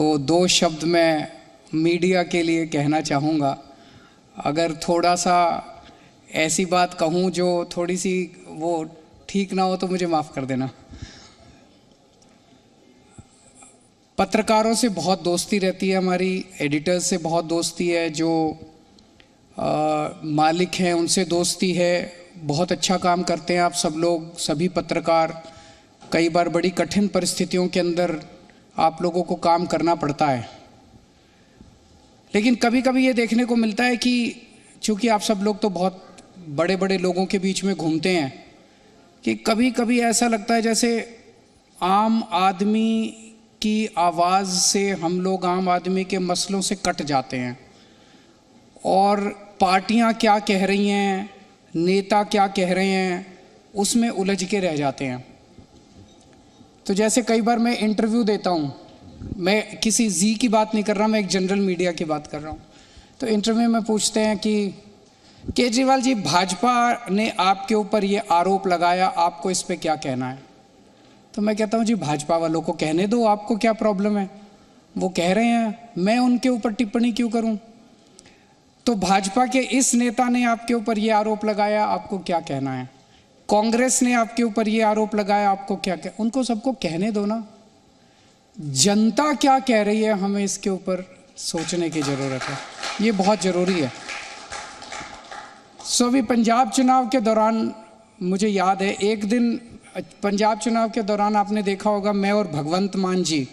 तो दो शब्द मैं मीडिया के लिए कहना चाहूँगा। अगर थोड़ा सा ऐसी बात कहूँ जो थोड़ी सी वो ठीक ना हो तो मुझे माफ़ कर देना। पत्रकारों से बहुत दोस्ती रहती है हमारी, एडिटर्स से बहुत दोस्ती है, जो मालिक हैं उनसे दोस्ती है। बहुत अच्छा काम करते हैं आप सब लोग, सभी पत्रकार। कई बार बड़ी कठिन परिस्थितियों के अंदर आप लोगों को काम करना पड़ता है, लेकिन कभी कभी ये देखने को मिलता है कि चूँकि आप सब लोग तो बहुत बड़े बड़े लोगों के बीच में घूमते हैं कि कभी कभी ऐसा लगता है जैसे आम आदमी की आवाज़ से हम लोग आम आदमी के मसलों से कट जाते हैं, और पार्टियां क्या कह रही हैं, नेता क्या कह रहे हैं, उसमें उलझ के रह जाते हैं। तो जैसे कई बार मैं इंटरव्यू देता हूँ, मैं किसी जी की बात नहीं कर रहा, मैं एक जनरल मीडिया की बात कर रहा हूँ। तो इंटरव्यू में पूछते हैं कि केजरीवाल जी, भाजपा ने आपके ऊपर ये आरोप लगाया, आपको इस पे क्या कहना है? तो मैं कहता हूँ जी भाजपा वालों को कहने दो, आपको क्या प्रॉब्लम है, वो कह रहे हैं, मैं उनके ऊपर टिप्पणी क्यों करूँ? तो भाजपा के इस नेता ने आपके ऊपर ये आरोप लगाया, आपको क्या कहना है? कांग्रेस ने आपके ऊपर ये आरोप लगाया, आपको क्या उनको सबको कहने दो ना। जनता क्या कह रही है, हमें इसके ऊपर सोचने की ज़रूरत है, ये बहुत ज़रूरी है। अभी पंजाब चुनाव के दौरान मुझे याद है, एक दिन पंजाब चुनाव के दौरान आपने देखा होगा, मैं और भगवंत मान जी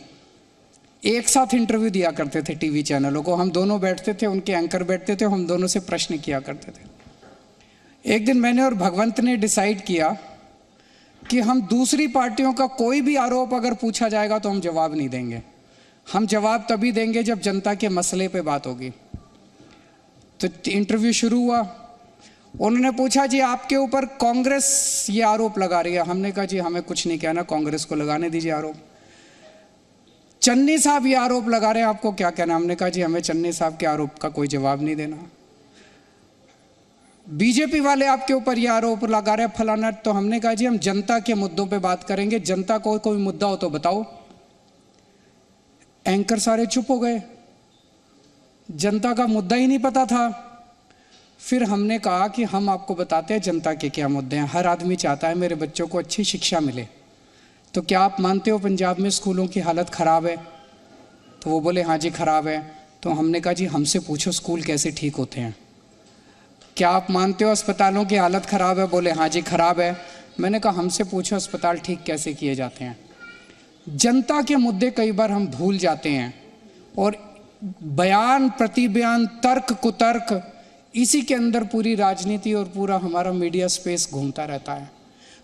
एक साथ इंटरव्यू दिया करते थे टीवी चैनलों को। हम दोनों बैठते थे, उनके एंकर बैठते थे, हम दोनों से प्रश्न किया करते थे। एक दिन मैंने और भगवंत ने डिसाइड किया कि हम दूसरी पार्टियों का कोई भी आरोप अगर पूछा जाएगा तो हम जवाब नहीं देंगे। हम जवाब तभी देंगे जब जनता के मसले पे बात होगी। तो इंटरव्यू शुरू हुआ। उन्होंने पूछा जी आपके ऊपर कांग्रेस ये आरोप लगा रही है। हमने कहा जी हमें कुछ नहीं कहना, कांग्रेस को लगाने दीजिए आरोप। चन्नी साहब ये आरोप लगा रहे हैं, आपको क्या कहना? हमने कहा जी हमें चन्नी साहब के आरोप का कोई जवाब नहीं देना। बीजेपी वाले आपके ऊपर ये आरोप लगा रहे हैं फलाना। तो हमने कहा जी हम जनता के मुद्दों पे बात करेंगे, जनता को कोई मुद्दा हो तो बताओ। एंकर सारे चुप हो गए, जनता का मुद्दा ही नहीं पता था। फिर हमने कहा कि हम आपको बताते हैं जनता के क्या मुद्दे हैं। हर आदमी चाहता है मेरे बच्चों को अच्छी शिक्षा मिले। तो क्या आप मानते हो पंजाब में स्कूलों की हालत ख़राब है? तो वो बोले हाँ जी ख़राब है। तो हमने कहा जी हमसे पूछो स्कूल कैसे ठीक होते हैं। क्या आप मानते हो अस्पतालों की हालत ख़राब है? बोले हाँ जी ख़राब है। मैंने कहा हमसे पूछो अस्पताल ठीक कैसे किए जाते हैं। जनता के मुद्दे कई बार हम भूल जाते हैं, और बयान प्रतिबयान तर्क कुतर्क, इसी के अंदर पूरी राजनीति और पूरा हमारा मीडिया स्पेस घूमता रहता है।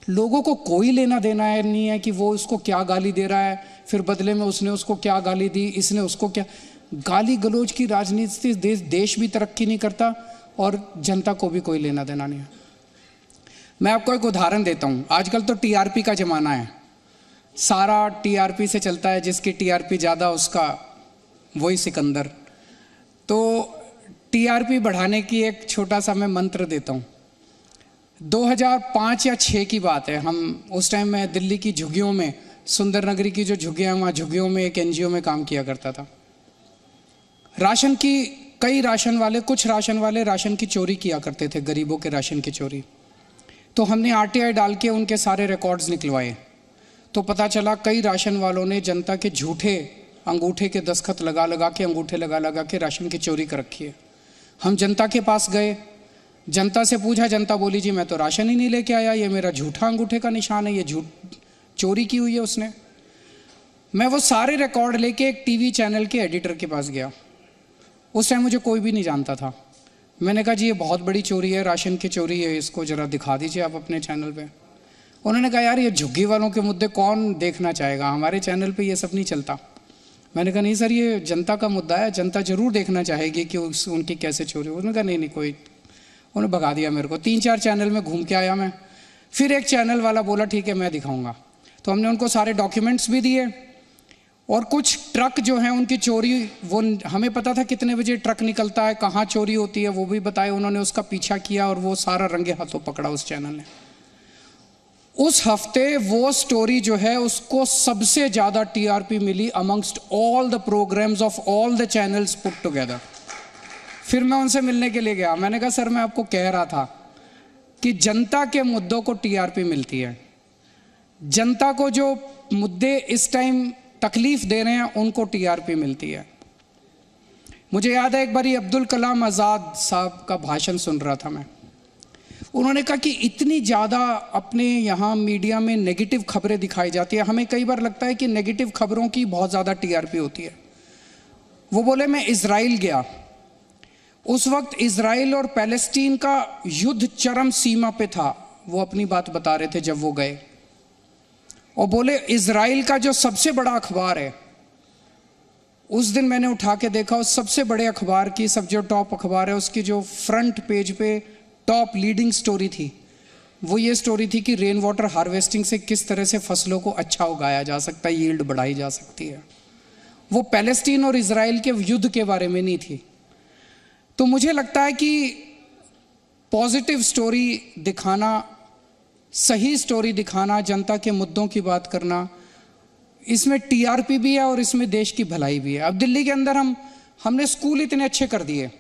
लोगों को कोई लेना देना है नहीं है कि वो उसको क्या गाली दे रहा है, फिर बदले में उसने उसको क्या गाली दी, इसने उसको क्या। गाली गलौज की राजनीति से देश भी तरक्की नहीं करता और जनता को भी कोई लेना देना नहीं है। मैं आपको एक उदाहरण देता हूँ। आजकल तो टीआरपी का ज़माना है, सारा टीआरपी से चलता है, जिसकी टीआरपी ज़्यादा उसका वही सिकंदर। तो टीआरपी बढ़ाने की एक छोटा सा मैं मंत्र देता हूँ। 2005 या 6 की बात है। हम उस टाइम में दिल्ली की झुग्गियों में, सुंदर नगरी की जो झुग्गियाँ हैं, वहाँ झुग्गियों में एक एनजीओ में काम किया करता था। राशन की कुछ राशन वाले राशन की चोरी किया करते थे, गरीबों के राशन की चोरी। तो हमने आरटीआई डाल के उनके सारे रिकॉर्ड्स निकलवाए। तो पता चला कई राशन वालों ने जनता के झूठे अंगूठे के दस्तखत लगा लगा के राशन की चोरी कर रखी है। हम जनता के पास गए, जनता से पूछा, जनता बोली जी मैं तो राशन ही नहीं लेके आया, ये मेरा झूठा अंगूठे का निशान है, ये चोरी की हुई है उसने। मैं वो सारे रिकॉर्ड लेके एक टीवी चैनल के एडिटर के पास गया। उस टाइम मुझे कोई भी नहीं जानता था। मैंने कहा जी ये बहुत बड़ी चोरी है, राशन की चोरी है, इसको ज़रा दिखा दीजिए आप अपने चैनल पे। उन्होंने कहा यार ये झुग्गी वालों के मुद्दे कौन देखना चाहेगा, हमारे चैनल पे ये सब नहीं चलता। मैंने कहा नहीं सर ये जनता का मुद्दा है, जनता ज़रूर देखना चाहेगी कि उनकी कैसे चोरी। उन्होंने कहा नहीं कोई। उन्होंने भगा दिया मेरे को। 3-4 चैनल में घूम के आया मैं। फिर एक चैनल वाला बोला ठीक है मैं दिखाऊंगा। तो हमने उनको सारे डॉक्यूमेंट्स भी दिए, और कुछ ट्रक जो हैं उनकी चोरी, वो हमें पता था कितने बजे ट्रक निकलता है, कहाँ चोरी होती है, वो भी बताया। उन्होंने उसका पीछा किया और वो सारा रंगे हाथों पकड़ा उस चैनल ने। उस हफ्ते वो स्टोरी जो है उसको सबसे ज़्यादा टीआरपी मिली amongst all the programmes of all the channels put together. फिर मैं उनसे मिलने के लिए गया, मैंने कहा सर मैं आपको कह रहा था कि जनता के मुद्दों को टीआरपी मिलती है, जनता को जो मुद्दे इस टाइम तकलीफ दे रहे हैं उनको टीआरपी मिलती है। मुझे याद है एक बार अब्दुल कलाम आज़ाद साहब का भाषण सुन रहा था मैं, उन्होंने कहा कि इतनी ज़्यादा अपने यहाँ मीडिया में नेगेटिव खबरें दिखाई जाती है, हमें कई बार लगता है कि नेगेटिव खबरों की बहुत ज़्यादा टीआरपी होती है। वो बोले मैं इज़राइल गया, उस वक्त इज़राइल और पैलेस्टीन का युद्ध चरम सीमा पे था, वो अपनी बात बता रहे थे जब वो गए, और बोले इज़राइल का जो सबसे बड़ा अखबार है, उस दिन मैंने उठा के देखा उस सबसे बड़े अखबार की, सब जो टॉप अखबार है उसकी जो फ्रंट पेज पे टॉप लीडिंग स्टोरी थी, वो ये स्टोरी थी कि रेन वाटर हार्वेस्टिंग से किस तरह से फसलों को अच्छा उगाया जा सकता है, यील्ड बढ़ाई जा सकती है। वो पैलेस्टीन और इज़राइल के युद्ध के बारे में नहीं थी। तो मुझे लगता है कि पॉजिटिव स्टोरी दिखाना, सही स्टोरी दिखाना, जनता के मुद्दों की बात करना, इसमें टीआरपी भी है और इसमें देश की भलाई भी है। अब दिल्ली के अंदर हमने स्कूल इतने अच्छे कर दिए,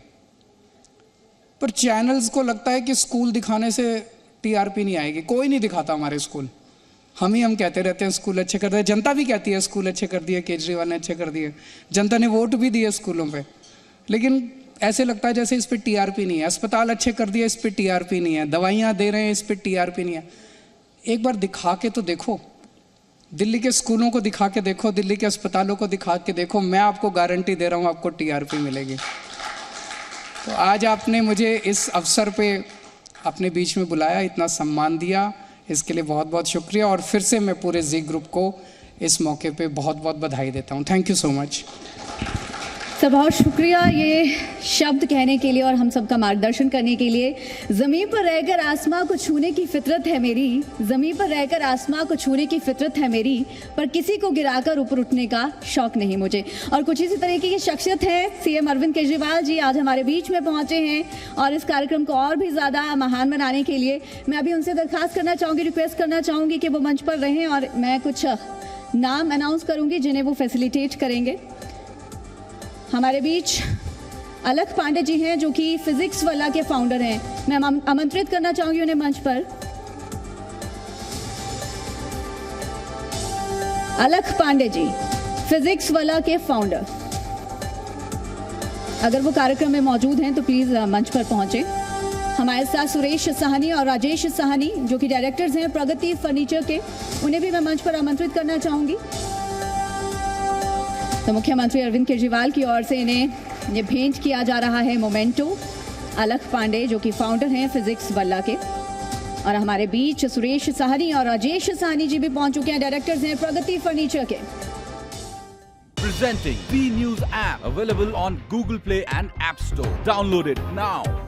पर चैनल्स को लगता है कि स्कूल दिखाने से टीआरपी नहीं आएगी, कोई नहीं दिखाता हमारे स्कूल, हम कहते रहते हैं स्कूल अच्छे कर दिए, जनता भी कहती है स्कूल अच्छे कर दिए, केजरीवाल ने अच्छे कर दिए, जनता ने वोट भी दिए स्कूलों पे, लेकिन ऐसे लगता है जैसे इस पे टीआरपी नहीं है। अस्पताल अच्छे कर दिए, इस पे टीआरपी नहीं है, दवाइयाँ दे रहे हैं, इस पे टीआरपी नहीं है। एक बार दिखा के तो देखो, दिल्ली के स्कूलों को दिखा के देखो, दिल्ली के अस्पतालों को दिखा के देखो, मैं आपको गारंटी दे रहा हूँ आपको टीआरपी मिलेगी। तो आज आपने मुझे इस अवसर पे अपने बीच में बुलाया, इतना सम्मान दिया, इसके लिए बहुत बहुत शुक्रिया, और फिर से मैं पूरे जी ग्रुप को इस मौके पे बहुत बहुत बधाई देता हूँ। Thank you so much. Sir बहुत शुक्रिया ये शब्द कहने के लिए और हम सबका मार्गदर्शन करने के लिए। ज़मीन पर रहकर आसमां को छूने की फितरत है मेरी, ज़मीन पर रहकर आसमां को छूने की फितरत है मेरी, पर किसी को गिराकर ऊपर उठने का शौक नहीं मुझे। और कुछ इसी तरीके की शख्सियत है सीएम अरविंद केजरीवाल जी, आज हमारे बीच में पहुंचे हैं और इस कार्यक्रम को और भी ज़्यादा महान बनाने के लिए मैं अभी उनसे दरख्वास्त करना चाहूँगी, रिक्वेस्ट करना चाहूँगी कि वो मंच पर रहें और मैं कुछ नाम अनाउंस करूँगी जिन्हें वो फैसिलिटेट करेंगे। हमारे बीच अलख पांडे जी हैं जो कि फिजिक्स वाला के फाउंडर हैं, मैं आमंत्रित करना चाहूंगी उन्हें मंच पर। अलख पांडे जी फिजिक्स वाला के फाउंडर, अगर वो कार्यक्रम में मौजूद हैं तो प्लीज मंच पर पहुंचे। हमारे साथ सुरेश साहनी और राजेश साहनी जो कि डायरेक्टर्स हैं प्रगति फर्नीचर के, उन्हें भी मैं मंच पर आमंत्रित करना चाहूंगी। तो मुख्यमंत्री अरविंद केजरीवाल की ओर से इन्हें ये भेंट किया जा रहा है मोमेंटो। अलख पांडे जो कि फाउंडर हैं फिजिक्स वल्ला के, और हमारे बीच सुरेश साहनी और राजेश साहनी जी भी पहुंच चुके हैं, डायरेक्टर्स हैं प्रगति फर्नीचर के। Presenting B News app available on Google Play and App Store. Download it now.